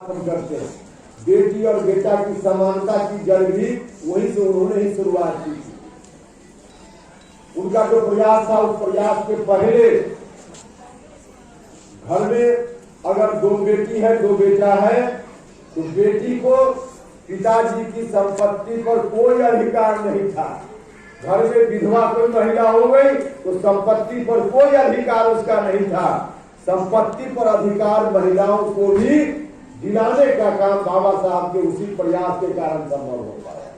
करते हैं। बेटी और बेटा की समानता की जड़ भी वहीं से उन्होंने ही शुरुआत की थी। उनका जो प्रयास था, उस प्रयास के पहले घर में अगर दो बेटी है दो बेटा है तो बेटी को पिताजी की संपत्ति पर कोई अधिकार नहीं था। घर में विधवा कोई महिला हो गई तो संपत्ति पर कोई अधिकार उसका नहीं था। संपत्ति पर अधिकार महिलाओं को भी दिलाने का काम बाबा साहब के उसी प्रयास के कारण संभव हो पाया।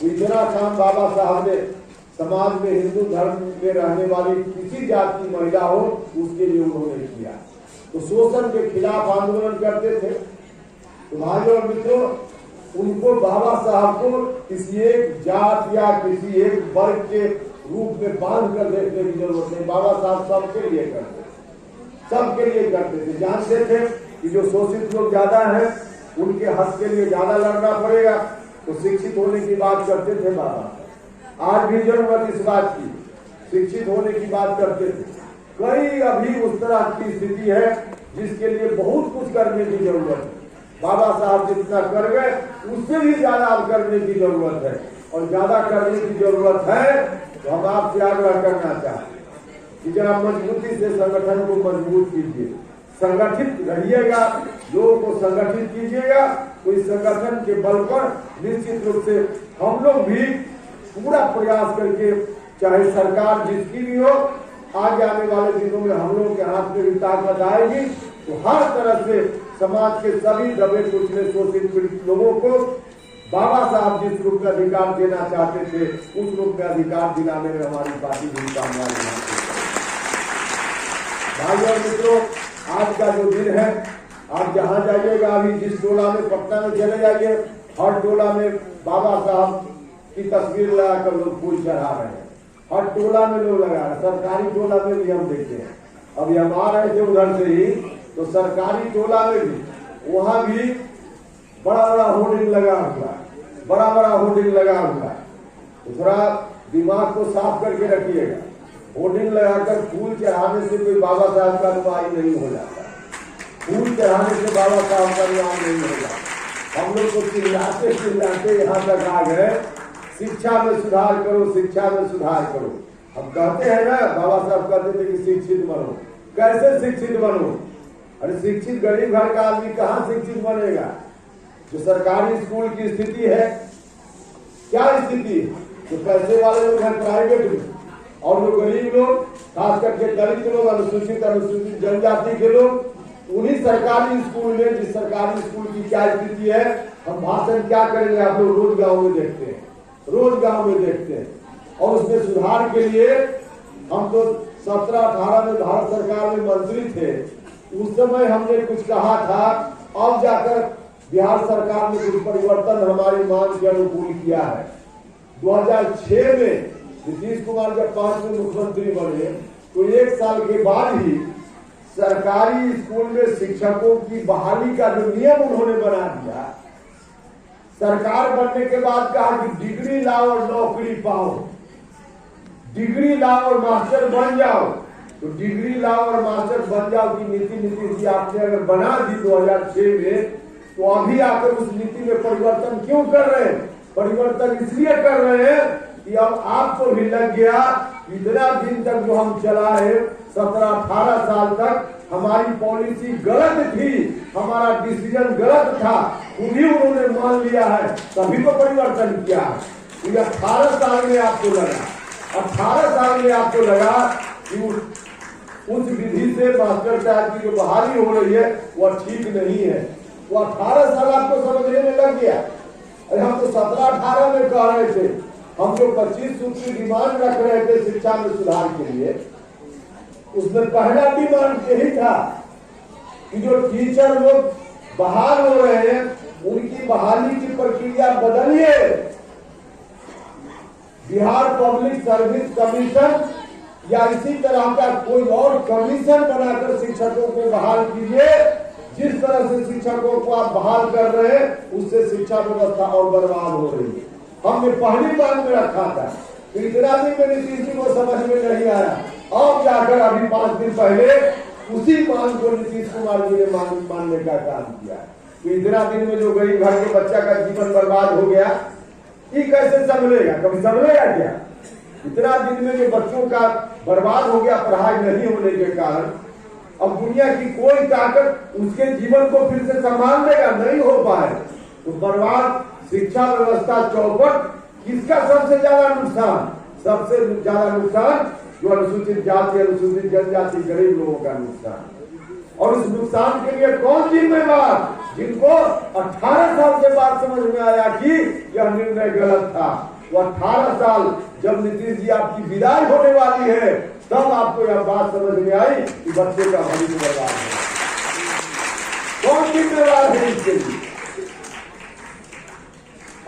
इतना काम बाबा साहब ने समाज में, हिंदू धर्म में रहने वाली किसी जात की महिला हो उसके लिए उन्होंने किया। तो शोषण के खिलाफ आंदोलन करते थे। तो भाइयों और मित्रों, उनको बाबा साहब को किसी एक जात या किसी एक वर्ग के रूप में बांध कर देखने की जरूरत नहीं। बाबा साहब सबके लिए करते थे, सबके लिए करते थे। जानते थे कि जो शोषित लोग ज्यादा हैं उनके हक के लिए ज्यादा लड़ना पड़ेगा, तो शिक्षित होने की बात करते थे बाबा। आज भी जरूरत इस बात की, शिक्षित होने की बात करते थे। कई अभी उस तरह की स्थिति है जिसके लिए बहुत कुछ करने की जरूरत है। बाबा साहब जितना कर गए उससे भी ज्यादा अब करने की जरूरत है, और ज्यादा करने की जरूरत है। तो हम आपसे आग्रह करना चाहते हैं कि जरा मजबूती से संगठन को मजबूत कीजिए, संगठित रहिएगा, लोगों को संगठित कीजिएगा। तो इस संगठन के बल पर निश्चित रूप से हम लोग भी पूरा प्रयास करके, चाहे सरकार जिसकी भी हो, आगे आने वाले दिनों में हम लोगों के हाथ में भी ताकत आएगी तो हर तरह से समाज के सभी दबे कुचले शोषित पीड़ित लोगों को बाबा साहब जिस रूप में अधिकार देना चाहते थे उस रूप में अधिकार दिलाने में हमारी पार्टी भी कामयाब है। भाई और मित्रों, आज का जो दिन है, आप जहाँ जाइएगा, अभी जिस टोला में, पटना में चले जाइए, हर टोला में बाबा साहब की तस्वीर लगाकर लोग फूल चढ़ा रहे हैं। हर टोला में लोग लगा रहे हैं। सरकारी टोला में भी हम देखते हैं। अभी हम आ रहे थे उधर से ही, तो सरकारी टोला में भी, वहाँ भी बड़ा बड़ा होर्डिंग लगा हुआ है, बड़ा बड़ा होर्डिंग लगा हुआ है। तो थोड़ा दिमाग को साफ करके रखिएगा। होर्डिंग लगाकर फूल चढ़ाने से कोई बाबा साहब का नुमाई नहीं हो जाता। फूल चढ़ाने से बाबा साहब का नुमाई नहीं हो जाता। हम लोग को चिल्लाते चिल्लाते यहाँ तक आ गए, शिक्षा में सुधार करो, शिक्षा में सुधार करो। हम कहते हैं ना, बाबा साहब कहते थे कि शिक्षित बनो। कैसे शिक्षित बनो? अरे शिक्षित गरीब घर का आदमी कहाँ शिक्षित बनेगा? जो सरकारी स्कूल की स्थिति है, क्या स्थिति है? जो पैसे वाले लोग हैं प्राइवेट में, और जो गरीब लोग, खास करके दलित लोग, अनुसूचित जनजाति के लोग, उन्हीं सरकारी स्कूल में, जिस सरकारी स्कूल की क्या स्थिति है, हम भाषण क्या करेंगे? आप लोग रोज गाँव में देखते हैं, रोज गाँव में देखते हैं। और उसमें सुधार के लिए हम तो 17-18 में भारत सरकार में मंत्री थे। उस समय हमने कुछ कहा था, अब जाकर बिहार सरकार ने कुछ परिवर्तन हमारी मांग के अनुकूल किया है। 2006 में नीतीश कुमार जब 5वें मुख्यमंत्री बने तो 1 साल के बाद ही सरकारी स्कूल में शिक्षकों की बहाली का जो नियम उन्होंने बना दिया, सरकार बनने के बाद कहा कि डिग्री लाओ और नौकरी पाओ, डिग्री लाओ और मास्टर बन जाओ। तो डिग्री लाओ और मास्टर बन जाओ की नीति नीतीश जी आपने अगर बना दी 2006 में, तो अभी आकर उस नीति में परिवर्तन क्यों कर रहे हैं? परिवर्तन इसलिए कर रहे हैं कि अब आपको भी लग गया, इतना दिन तक जो हम चलाए 17-18 साल तक हमारी पॉलिसी गलत थी, हमारा डिसीजन गलत था, खुद ही उन्होंने मान लिया है, तभी तो परिवर्तन किया है। ये 18 साल में आपको लगा, 18 साल में आपको लगा कि उस विधि से मास्टर साहब की जो बहाली हो रही है वह ठीक नहीं है। वो 18 साल आपको समझने में लग गया। अरे हम तो 17-18 में कह रहे थे, हम जो 25 सूत्र की डिमांड रख रहे थे शिक्षा में सुधार के लिए, उसमें पहला डिमांड यही था कि जो टीचर लोग बहाल हो रहे हैं उनकी बहाली की प्रक्रिया बदलिए। बिहार पब्लिक सर्विस कमीशन या इसी तरह का कोई और कमीशन बनाकर शिक्षकों को बहाल कीजिए। जिस तरह से शिक्षकों को आप बहाल कर रहे हैं उससे शिक्षा व्यवस्था और बर्बाद हो रही है। हमने पहली मांग में रखा था, इतना दिन में नीतीश जी को समझ में नहीं आया। अब जाकर अभी 5 दिन पहले उसी मांग को नीतीश कुमार जी ने मानने का काम किया। तो इतना दिन में जो गरीब घर के बच्चा का जीवन बर्बाद हो गया, ये कैसे संभलेगा? कभी संभलेगा क्या? इतना दिन में जो बच्चों का बर्बाद हो गया पढ़ाई नहीं होने के कारण, अब दुनिया की कोई ताकत उसके जीवन को फिर से संभाल लेगा? नहीं हो पाए। तो बर्बाद शिक्षा व्यवस्था चौपट, किसका सबसे ज्यादा नुकसान? सबसे ज्यादा नुकसान जो अनुसूचित जाति, अनुसूचित जनजाति, गरीब लोगों का नुकसान। और इस नुकसान के लिए कौन जिम्मेदार? जिनको 18 साल के बाद समझ में आया कि यह निर्णय गलत था। वो 18 साल जब नीतीश जी आपकी विदाई होने वाली है, तब आपको यह बात समझ में आई कि बच्चे का भविष्य बर्बाद है। कौन जिम्मेदार है इसके लिए?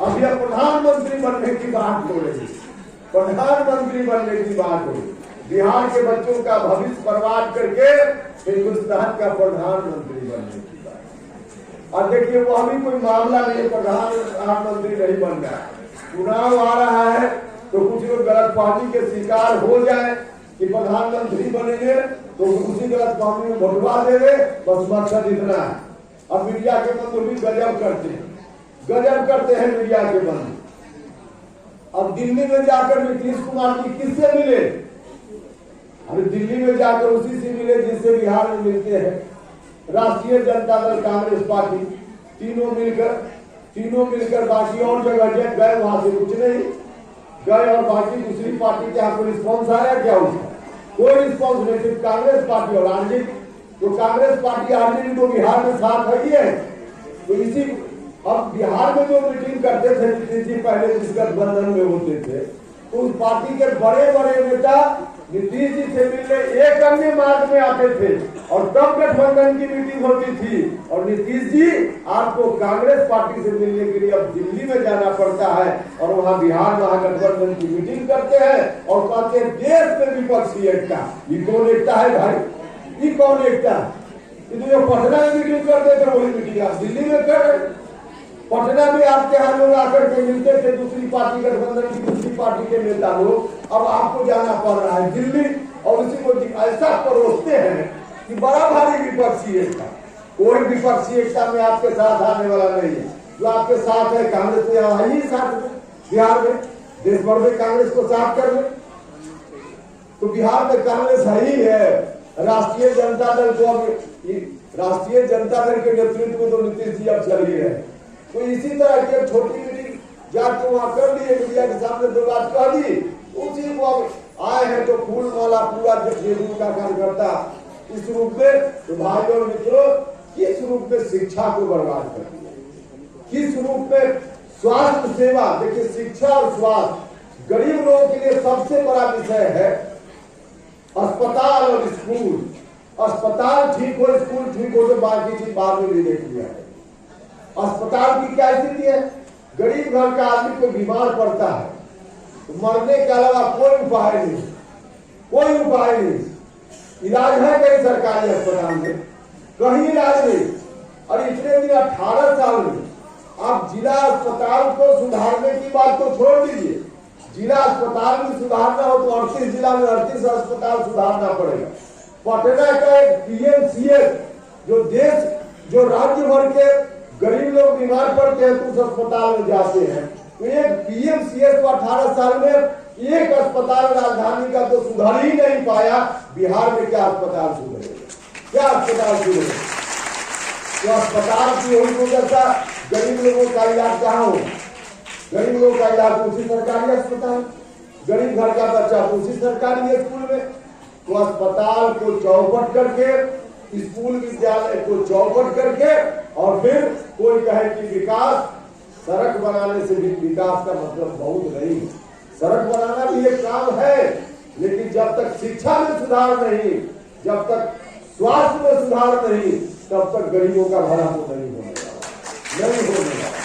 अब यह प्रधानमंत्री बनने की बात हो रही, प्रधानमंत्री बनने की बात हो, बिहार के बच्चों का भविष्य बर्बाद करके हिंदुस्तान का प्रधानमंत्री बनने की बात। और देखिए, वो अभी कोई मामला नहीं, प्रधानमंत्री नहीं बन रहा है। चुनाव आ रहा है तो कुछ लोग गलतफहमी के शिकार हो जाए कि प्रधानमंत्री बनेंगे, तो उसी गलतफहमी में भोटवा दे दे, बस मकसद इतना है। अब मीडिया के बंधु भी गजब करते हैं, गजब करते हैं मीडिया के बंधु। अब दिल्ली में जाकर नीतीश कुमार जी किससे मिले? अरे दिल्ली में जाकर उसी से मिले जिससे बिहार में मिलते हैं, राष्ट्रीय जनता दल, कांग्रेस पार्टी, तीनों मिलकर बाकी और जगह गए, वहां से कुछ नहीं गए। और बाकी दूसरी पार्टी के यहाँ कोई रिस्पॉन्स आया क्या? उसका कोई रिस्पॉन्स नहीं, सिर्फ कांग्रेस पार्टी और आरजेडी। तो कांग्रेस पार्टी आरजेडी तो बिहार में साथ है ही है। तो इसी अब बिहार में जो मीटिंग करते थे नीतीश जी, पहले जिस गठबंधन में होते थे, तो उस पार्टी के बड़े बड़े नेता नीतीश जी से मिलने एक अन्य मार्ग में आते थे, और तब गठबंधन की मीटिंग होती थी। और नीतीश जी आपको कांग्रेस पार्टी से मिलने के लिए अब दिल्ली में जाना पड़ता है, और वहां बिहार महागठबंधन की मीटिंग करते हैं और कहते हैं देश में विपक्षी एकता। ये कौन एकता है भाई? ये कौन एकता है? ये तो जो पटना में मीटिंग करते थे वही मीटिंग आप दिल्ली में कर रहे। पटना में आपके यहाँ लोग आकर के मिलते थे, दूसरी पार्टी, गठबंधन की दूसरी पार्टी के नेता लोग, अब आपको जाना पड़ रहा है दिल्ली, और उसी को ऐसा परोसते हैं कि बड़ा भारी विपक्षी एकता। कोई विपक्षी एकता में आपके साथ आने वाला नहीं है। जो आपके साथ है कांग्रेस में आई ही साथ में, बिहार में देश भर में कांग्रेस को साथ कर ले, तो बिहार में कांग्रेस है ही है। राष्ट्रीय जनता दल को अब राष्ट्रीय जनता दल के नेतृत्व में तो नीतीश जी अब चल ही रहे। तो इसी तरह की एक छोटी मीटिंग जाके वहां कर लिए, मीडिया के सामने दो बात कह दी, उसी को अब आए हैं तो फूल माला पूरा जेडीयू का कार्यकर्ता इस रूप में। तो भाई और मित्रों, किस रूप में शिक्षा को बर्बाद कर दिया, किस रूप में स्वास्थ्य सेवा। देखिए, शिक्षा और स्वास्थ्य गरीब लोगों के लिए सबसे बड़ा विषय है। अस्पताल और स्कूल, अस्पताल ठीक हो, स्कूल ठीक हो, तो बाकी चीज बाद में भी देख लिया है। अस्पताल की क्या स्थिति है? गरीब घर का आदमी को बीमार पड़ता है तो मरने के अलावा कोई उपाय नहीं, कोई उपाय नहीं। इलाज है कहीं सरकारी अस्पताल में? कहीं इलाज नहीं। और इतने दिन 18 साल में आप जिला अस्पताल को सुधारने की बात तो छोड़ दीजिए, जिला अस्पताल में सुधारना हो तो 38 जिला में 38 अस्पताल सुधारना पड़ेगा। पटना का एक पीएमसीएच, जो राज्य भर के गरीब लोग बीमार पड़ते हैं तो उस अस्पताल में जाते हैं, तो एक पीएमसीएच को 18 साल में एक अस्पताल राजधानी का तो सुधार ही नहीं पाया। बिहार में क्या अस्पताल सुधरेगा? क्या अस्पताल सुधरेगा? तो अस्पताल की होगी तो जैसा गरीब लोगों का इलाज कहाँ हो? गरीब लोगों का इलाज उसी सरकारी अस्पताल, गरीब घर का बच्चा तो उसी सरकारी स्कूल में। तो अस्पताल को चौपट करके, स्कूल विद्यालय को चौपट करके, और फिर कोई कहे कि विकास, सड़क बनाने से भी विकास का मतलब बहुत नहीं। सड़क बनाना भी एक काम है, लेकिन जब तक शिक्षा में सुधार नहीं, जब तक स्वास्थ्य में सुधार नहीं, तब तक गरीबों का भला तो नहीं होने वाला, नहीं होने वाला।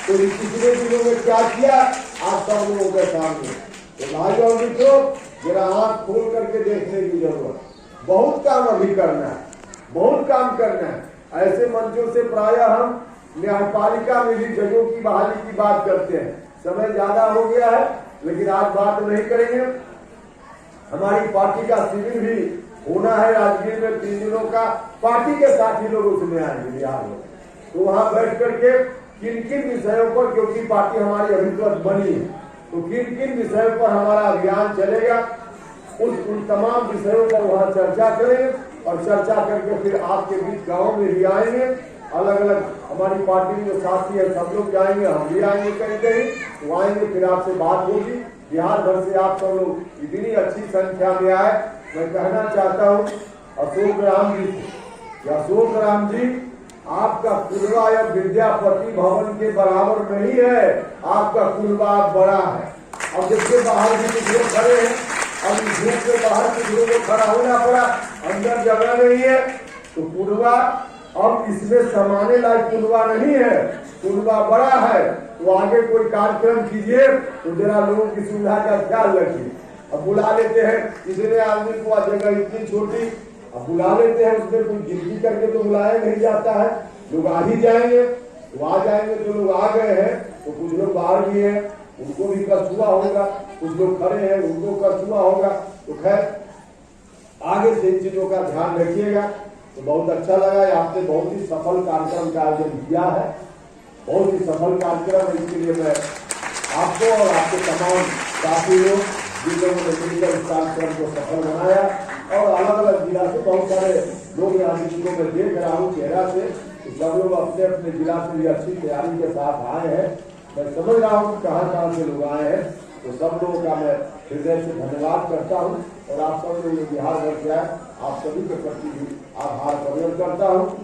तो पिछले दिनों में क्या किया आप सब लोगों के सामने? तो भाई और मित्रों, जरा आंख खोल करके देखने की जरूरत, बहुत काम अभी करना है, बहुत काम करना है। ऐसे मंचों से प्रायः हम न्यायपालिका में भी जजों की बहाली की बात करते हैं। समय ज्यादा हो गया है, लेकिन आज बात नहीं करेंगे। हमारी पार्टी का शिविर भी होना है राजगीर में 3 दिनों का, पार्टी के साथी लोग उसमें आएंगे बिहार में। तो वहां बैठ करके किन किन विषयों पर, क्योंकि पार्टी हमारी अभी तो बनी है, तो किन किन विषयों पर हमारा अभियान चलेगा, उन तमाम विषयों पर वहां चर्चा करेंगे और चर्चा करके फिर आपके बीच गाँव में भी आएंगे। अलग अलग हमारी पार्टी में जो साथी है सब लोग जाएंगे, हम भी आएंगे कहीं कहीं, तो आएंगे फिर आपसे बात होगी। बिहार भर से आप सब लोग इतनी अच्छी संख्या में आए, मैं कहना चाहता हूँ अशोक राम जी से, अशोक राम जी आपका कुलवा या विद्यापति भवन के बराबर नहीं है, आपका कुलवा बड़ा है। अब देखिए बाहर भी कुछ लोग खड़े हैं, अब इस धूप के बाहर कुछ लोगों को खड़ा होना पड़ा, अंदर जगह नहीं है, तो कुलवा अब इसमें समाने लायक कुलवा नहीं है, कुलवा बड़ा है। तो आगे कोई कार्यक्रम कीजिए तो जरा लोगों की सुविधा का ख्याल रखिए। अब बुला लेते हैं इतने आदमी को, जगह इतनी छोटी, अब बुला लेते हैं, उसमें कोई गिनती करके तो बुलाया नहीं जाता है, लोग आ ही जाएंगे। तो आ जाएंगे तो लोग आ गए हैं, तो कुछ लोग बाहर भी हैं, उनको भी कष्ट हुआ होगा, कुछ लोग खड़े हैं उनको कष्ट हुआ होगा। तो खैर आगे से इन चीजों का ध्यान रखिएगा। तो बहुत अच्छा लगा, आपने बहुत ही सफल कार्यक्रम का आयोजन किया है, बहुत ही सफल कार्यक्रम है। इसके लिए मैं आपको और आपके तमाम साथी लोग जिन लोगों ने मिलकर इस कार्यक्रम को सफल बनाया, और अलग अलग जिला से बहुत सारे लोग यहाँ जिनको मैं देख रहा हूँ चेहरा से, तो सब लोग अपने अपने जिला से भी अच्छी तैयारी के साथ आए हैं। मैं समझ रहा हूँ कहाँ कहाँ से लोग आए हैं, तो सब लोगों का मैं हृदय से धन्यवाद करता हूँ। और आप सब लोग बिहार भर से आए, आप सभी के प्रति भी आभार प्रकट करता हूँ।